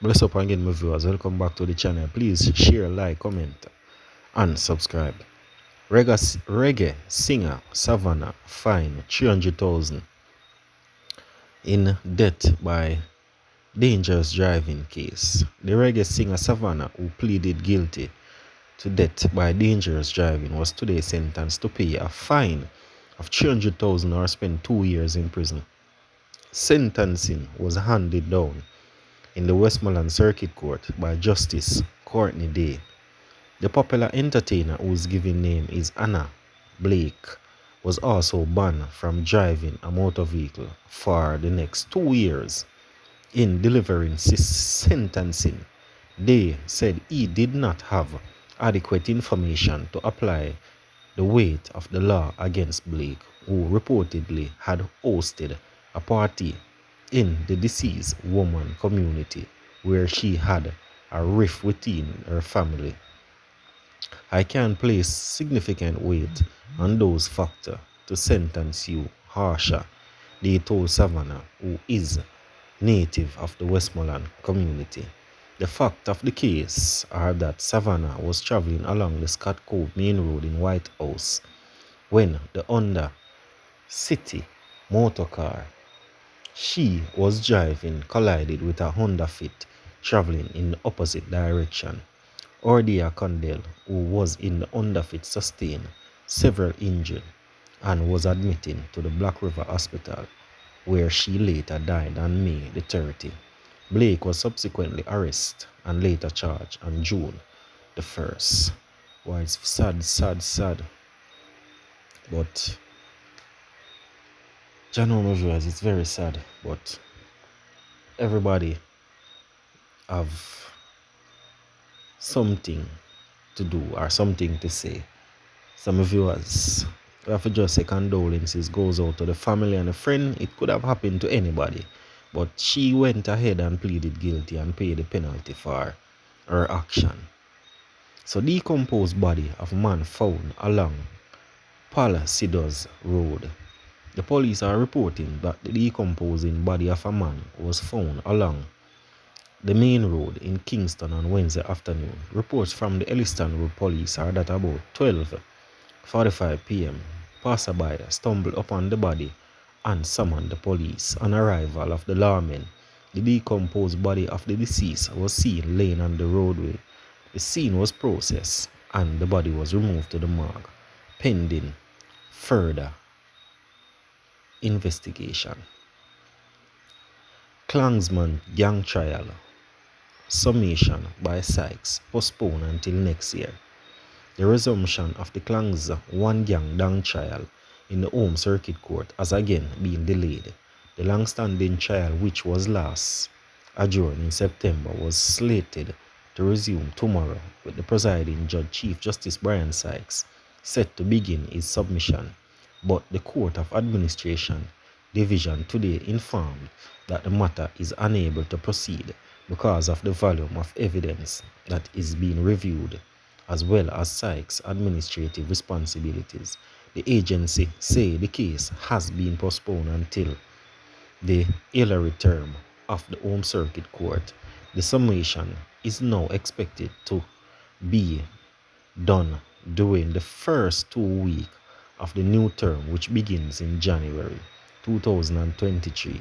Bless up again, my viewers. Welcome back to the channel. Please share, like, comment, and subscribe. Reggae singer Savannah fined 300,000 in death by dangerous driving case. The reggae singer Savannah, who pleaded guilty to death by dangerous driving, was today sentenced to pay a fine of 300,000 or spend 2 years in prison. Sentencing was handed down in the Westmoreland Circuit Court by Justice Courtney Day. The popular entertainer, whose given name is Anna Blake, was also banned from driving a motor vehicle for the next 2 years. In delivering sentencing, Day said he did not have adequate information to apply the weight of the law against Blake, who reportedly had hosted a party in the deceased woman community where she had a rift within her family. I can place significant weight on those factors to sentence you harsher, they told Savannah, who is native of the Westmoreland community. The fact of the case are that Savannah was traveling along the Scott Cove Main Road in White House when the Honda City motor car she was driving collided with a Honda Fit traveling in the opposite direction. Ordia Condell, who was in the Honda Fit, sustained several injuries and was admitted to the Black River Hospital, where she later died on May the 30th. Blake was subsequently arrested and later charged on June the 1st. Well, it's sad. But general viewers, it's very sad, but everybody have something to do or something to say. Some viewers, we have to just say condolences goes out to the family and a friend. It could have happened to anybody, but she went ahead and pleaded guilty and paid the penalty for her action. So decomposed body of man found along Palacios Road. The police are reporting that the decomposing body of a man was found along the main road in Kingston on Wednesday afternoon. Reports from the Elliston Road police are that about 12:45 p.m. passerby stumbled upon the body and summoned the police. On arrival of the lawmen, the decomposed body of the deceased was seen laying on the roadway. The scene was processed and the body was removed to the morgue, pending further investigation. Klansman gang trial summation by Sykes postponed until next year. The resumption of the Klangs one gang gang trial in the Home Circuit Court has again been delayed. The long-standing trial, which was last adjourned in September, was slated to resume tomorrow, with the presiding judge, Chief Justice Brian Sykes, set to begin his submission. But the Court of Administration Division today informed that the matter is unable to proceed because of the volume of evidence that is being reviewed, as well as Sykes' administrative responsibilities. The agency say the case has been postponed until the Hillary term of the Home Circuit Court. The summation is now expected to be done during the first 2 weeks of the new term, which begins in January 2023.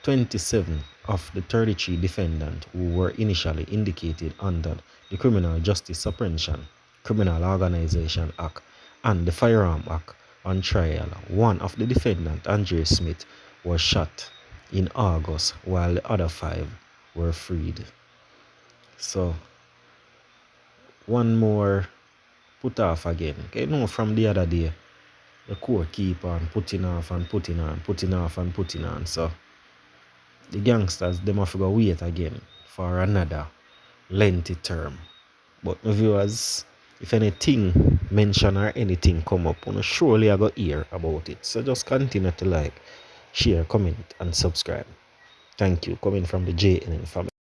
27 of the 33 defendants who were initially indicated under the Criminal Justice Suppression, Criminal Organization Act, and the Firearm Act on trial. One of the defendants, Andre Smith, was shot in August, while the other 5 were freed. So, one more put off again. You know, from the other day, the court keep on putting off. So the gangsters, them have to go wait again for another lengthy term. But my viewers, if anything mention or anything come up, surely I got hear about it. So just continue to like, share, comment, and subscribe. Thank you. Coming from the JNN family.